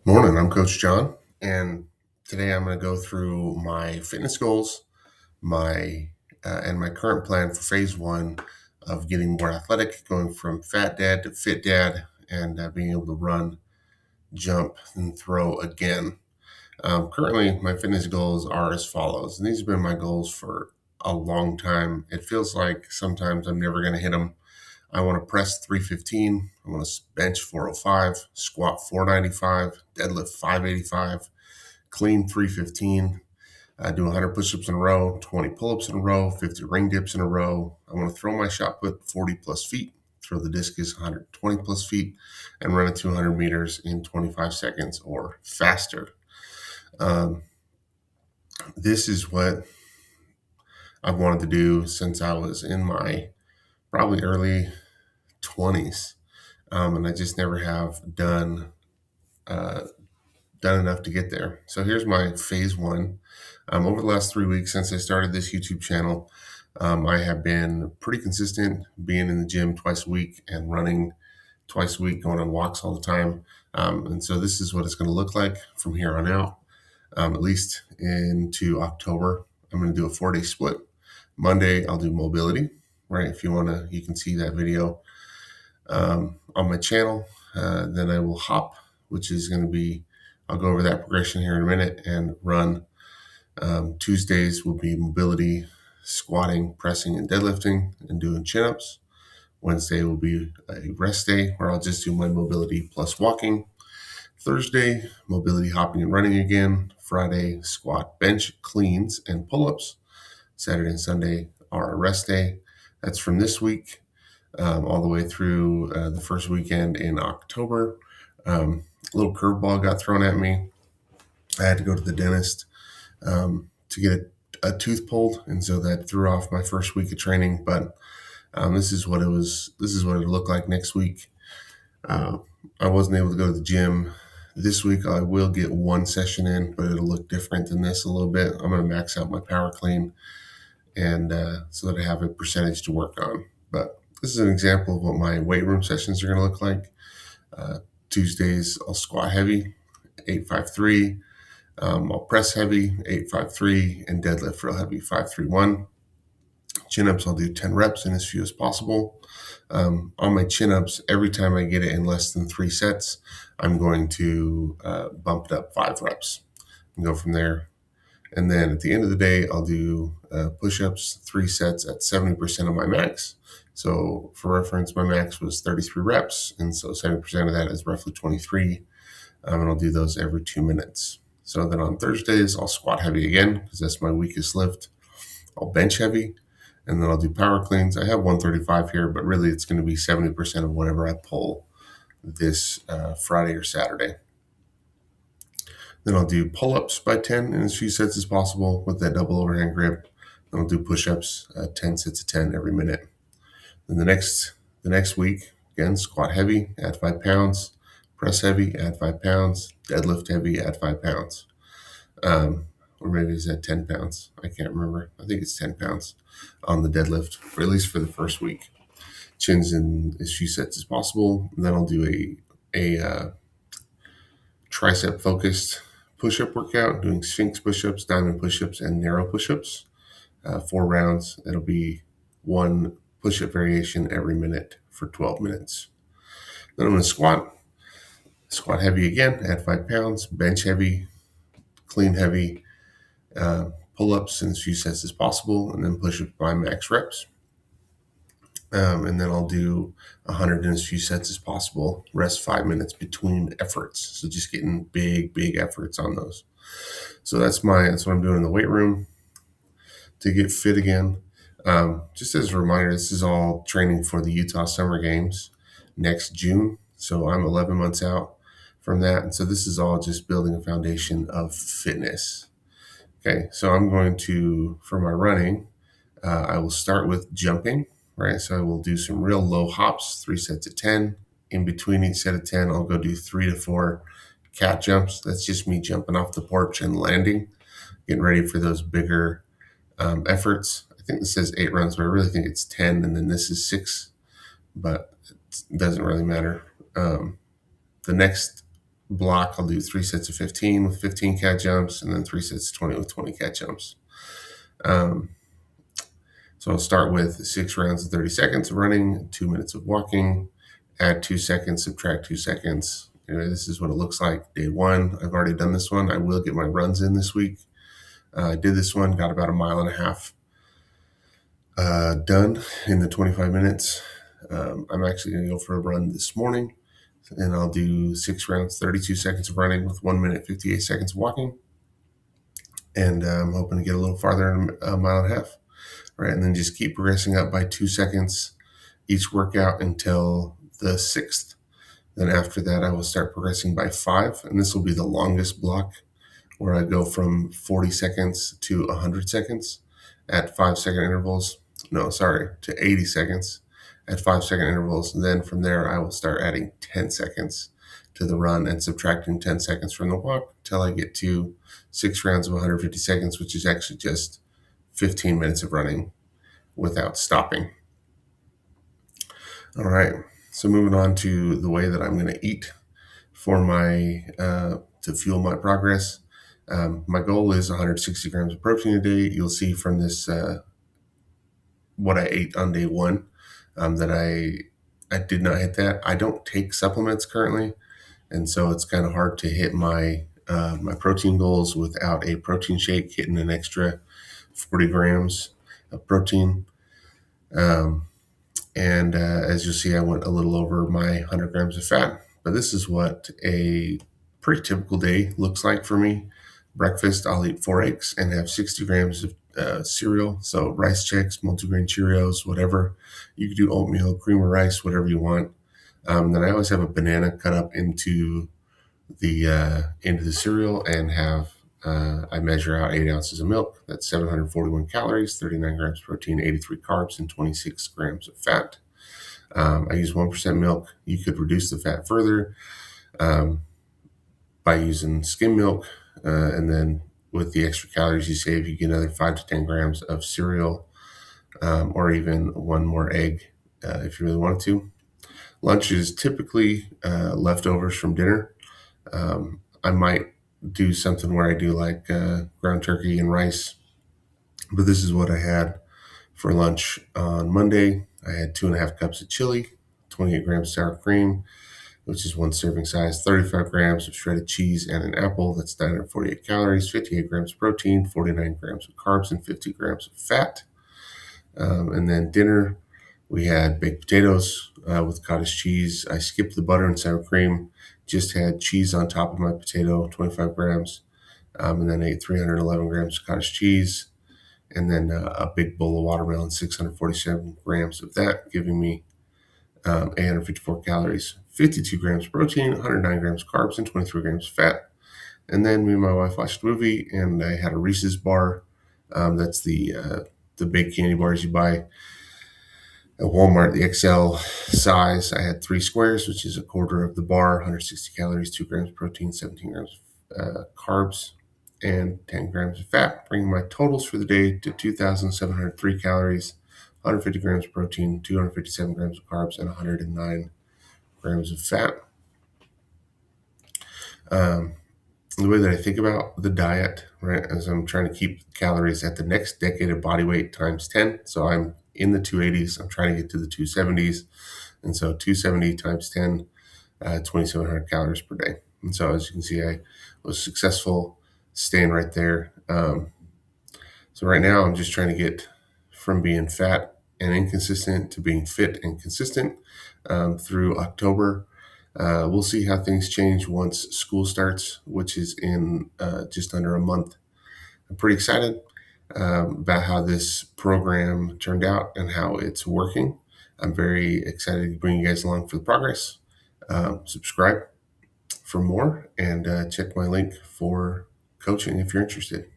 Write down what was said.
Morning, I'm Coach John, and today I'm going to go through my fitness goals, my and my current plan for phase one of getting more athletic, going from fat dad to fit dad, and being able to run, jump, and throw again. Currently, my fitness goals are as follows, and these have been my goals for a long time. It feels like sometimes I'm never going to hit them. I want to press 315. I want to bench 405, squat 495, deadlift 585, clean 315. Do 100 push-ups in a row, 20 pull-ups in a row, 50 ring dips in a row. I want to throw my shot put 40 plus feet, throw the discus 120 plus feet, and run it 200 meters in 25 seconds or faster. Um, this is what I've wanted to do since I was in my probably early 20s. And I just never have uh, done enough to get there. So here's my phase one. Over the last 3 weeks since I started this YouTube channel, I have been pretty consistent, being in the gym twice a week and running twice a week, going on walks all the time. And so this is what it's going to look like from here on out, at least into October. I'm going to do a 4-day split. Monday, I'll do mobility, right? If you want to, you can see that video on my channel. Then I will hop, which is going to be, I'll go over that progression here in a minute, and run. Tuesdays will be mobility, squatting, pressing, and deadlifting, and doing chin-ups. Wednesday will be a rest day where I'll just do my mobility plus walking. Thursday, mobility, hopping, and running again. Friday, squat, bench, cleans, and pull-ups. Saturday and Sunday are a rest day. That's from this week all the way through the first weekend in October. A little curveball got thrown at me. I had to go to the dentist to get a tooth pulled, and so that threw off my first week of training. But this is what it was. This is what it looked like next week. I wasn't able to go to the gym this week. I will get one session in, but it'll look different than this a little bit. I'm going to max out my power clean, and so that I have a percentage to work on. But this is an example of what my weight room sessions are going to look like. Tuesdays, I'll squat heavy, 853. I'll press heavy, 853, and deadlift real heavy, 531. Chin-ups, I'll do 10 reps in as few as possible. On my chin-ups, every time I get it in less than 3 sets, I'm going to bump it up 5 reps and go from there. And then at the end of the day, I'll do push-ups, 3 sets at 70% of my max. So for reference, my max was 33 reps, and so 70% of that is roughly 23. And I'll do those every 2 minutes. So then on Thursdays, I'll squat heavy again because that's my weakest lift. I'll bench heavy, and then I'll do power cleans. I have 135 here, but really it's going to be 70% of whatever I pull this Friday or Saturday. Then I'll do pull-ups by 10 in as few sets as possible with that double overhand grip. Then I'll do push-ups, 10 sets of 10 every minute. Then the next week, again, squat heavy, add 5 pounds, press heavy, add 5 pounds, deadlift heavy, add 5 pounds. Or maybe it's at 10 pounds. I can't remember. I think it's 10 pounds on the deadlift, or at least for the first week. Chins in as few sets as possible. And then I'll do a tricep focused push-up workout, doing Sphinx push-ups, diamond push-ups, and narrow push-ups. 4 rounds. It'll be 1 push-up variation every minute for 12 minutes. Then I'm going to squat heavy again, add 5 pounds, bench heavy, clean heavy, pull-ups in as few sets as possible, and then push-ups by max reps. And then I'll do 100 in as few sets as possible, rest 5 minutes between efforts. So just getting big efforts on those. So that's what I'm doing in the weight room to get fit again. Just as a reminder, this is all training for the Utah Summer Games next June. So I'm 11 months out from that. And so this is all just building a foundation of fitness. Okay, so I'm going to, for my running, I will start with jumping, right? So I will do some real low hops, 3 sets of 10. In between each set of 10, I'll go do 3 to 4 cat jumps. That's just me jumping off the porch and landing, getting ready for those bigger efforts. I think this says 8 runs, but I really think it's 10, and then this is 6, but it doesn't really matter. The next block, I'll do 3 sets of 15 with 15 cat jumps, and then 3 sets of 20 with 20 cat jumps. So I'll start with 6 rounds of 30 seconds of running, 2 minutes of walking, add 2 seconds, subtract 2 seconds. This is what it looks like day one. I've already done this one. I will get my runs in this week. I did this one, got about a mile and a half done in the 25 minutes. I'm actually going to go for a run this morning, and I'll do 6 rounds, 32 seconds of running with 1 minute, 58 seconds of walking. And I'm hoping to get a little farther in a mile and a half. Right, and then just keep progressing up by 2 seconds each workout until the 6th. Then after that, I will start progressing by 5, and this will be the longest block where I go from 40 seconds to 100 seconds at 5-second intervals. No, sorry, to 80 seconds at 5-second intervals. And then from there, I will start adding 10 seconds to the run and subtracting 10 seconds from the walk until I get to 6 rounds of 150 seconds, which is actually just 15 minutes of running without stopping. All right, so moving on to the way that I'm going to eat for my to fuel my progress. My goal is 160 grams of protein a day. You'll see from this what I ate on day one that I did not hit that. I don't take supplements currently, and so it's kind of hard to hit my my protein goals without a protein shake hitting an extra 40 grams of protein. And as you'll see, I went a little over my 100 grams of fat. But this is what a pretty typical day looks like for me. Breakfast, I'll eat 4 eggs and have 60 grams of cereal. So rice Chex, multigrain Cheerios, whatever. You can do oatmeal, cream of rice, whatever you want. Then I always have a banana cut up into the cereal and have I measure out 8 ounces of milk. That's 741 calories, 39 grams protein, 83 carbs, and 26 grams of fat. I use 1% milk. You could reduce the fat further by using skim milk, and then with the extra calories you save, you get another 5 to 10 grams of cereal, or even one more egg if you really wanted to. Lunch is typically leftovers from dinner. I might do something where I do like ground turkey and rice, but this is what I had for lunch on Monday. I had 2.5 cups of chili, 28 grams of sour cream, which is 1 serving size, 35 grams of shredded cheese and an apple. That's 948 calories, 58 grams of protein, 49 grams of carbs, and 50 grams of fat. And then dinner, we had baked potatoes with cottage cheese. I skipped the butter and sour cream, just had cheese on top of my potato, 25 grams, and then ate 311 grams of cottage cheese, and then a big bowl of watermelon, 647 grams of that, giving me 854 calories, 52 grams of protein, 109 grams of carbs, and 23 grams of fat. And then me and my wife watched a movie, and I had a Reese's bar. That's the big candy bars you buy at Walmart, the XL size. I had 3 squares, which is a quarter of the bar, 160 calories, 2 grams of protein, 17 grams of carbs, and 10 grams of fat, bringing my totals for the day to 2,703 calories, 150 grams of protein, 257 grams of carbs, and 109 grams of fat. The way that I think about the diet, right, as I'm trying to keep calories at the next decade of body weight times 10. So I'm in the 280s. I'm trying to get to the 270s. And so 270 times 10, 2,700 calories per day. And so as you can see, I was successful staying right there. So right now I'm just trying to get from being fat and inconsistent to being fit and consistent through October. We'll see how things change once school starts, which is in just under a month. I'm pretty excited about how this program turned out and how it's working. I'm very excited to bring you guys along for the progress. Subscribe for more and check my link for coaching if you're interested.